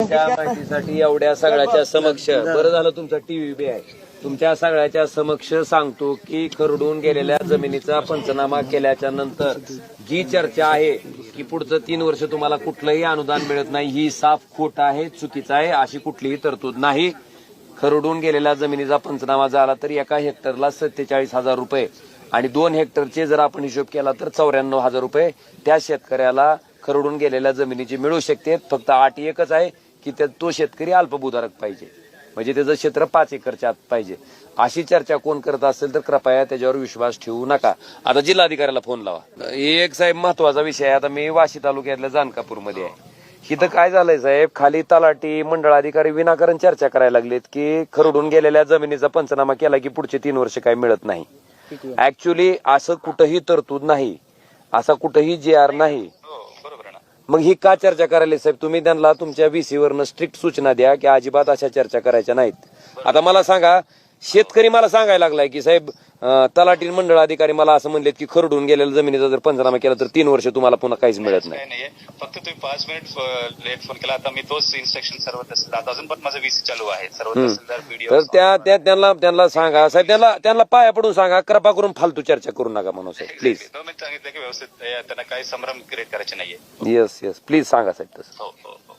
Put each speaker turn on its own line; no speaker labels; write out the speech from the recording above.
त्या माहितीसाठी एवढ्या सगळ्याच्या समक्ष बरं झालं तुमचा टीव्ही बी आहे. तुमच्या सगळ्याच्या समक्ष सांगतो की खरडून गेलेल्या जमिनीचा पंचनामा केल्याच्या नंतर जी चर्चा आहे की पुढचं 3 वर्ष तुम्हाला कुठलंही अनुदान मिळत नाही, ही साफ खोट आहे, चुकीचं आहे. अशी कुठलीही तरतूद नाही. खरडून गेलेल्या जमिनीचा पंचनामा झाला तर एका हेक्टरला 47,000 रुपये आणि 2 हेक्टरचे जर आपण हिशोब केला तर 94,000 रुपये त्या शेतकऱ्याला खरडून गेलेल्या जमिनीची मिळू शकते. फक्त अट एकच आहे की तो शेतकरी अल्पभूधारक पाहिजे, म्हणजे त्याचं क्षेत्र 5 एकरच्या आत पाहिजे. अशी चर्चा कोण करत असेल तर कृपया त्याच्यावर विश्वास ठेवू नका. आता जिल्हाधिकाऱ्याला फोन लावा. एक साहेब महत्वाचा विषय आहे. आता मी वाशी तालुक्यातल्या जानकापूरमध्ये आहे. इथं काय झालंय साहेब, खाली तलाठी मंडळाधिकारी विनाकारण चर्चा करायला लागलेत की खरडून गेलेल्या जमिनीचा पंचनामा केला की पुढचे 3 वर्ष काय मिळत नाही. ऍक्च्युली असं कुठंही तरतूद नाही, असा कुठंही JR नाही. मग ही का चर्चा करायला साहेब? तुम्ही त्यांना तुमच्या VC वरनं स्ट्रिक्ट सूचना द्या की अजिबात अशा चर्चा करायच्या नाहीत. आता मला सांगा, शेतकरी मला सांगायला लागलाय की साहेब तलाठी मंडळ अधिकारी मला असं म्हणलेत की खरडून गेलेल्या जमिनीचा जर पंचनामा केला तर 3 वर्ष तुम्हाला पुन्हा काहीच मिळत नाही.
फक्त तुम्ही 5 मिनिट लेट फोन केला. आता मी तोच इन्स्ट्रक्शन सर्व तहसीलदार, अजून पण माझं VC चालू आहे, सर्व तहसीलदार व्हिडिओ.
तर त्यांना सांगा साहेब, त्यांना पाया पडून सांगा, कृपा करून फालतू चर्चा करू नका म्हणून साहेब प्लीज.
मी सांगितलं की व्यवस्थित त्यांना काही संभ्रम क्रिएट करायचे नाहीये.
येस प्लीज सांगा साहेब तसं.
हो.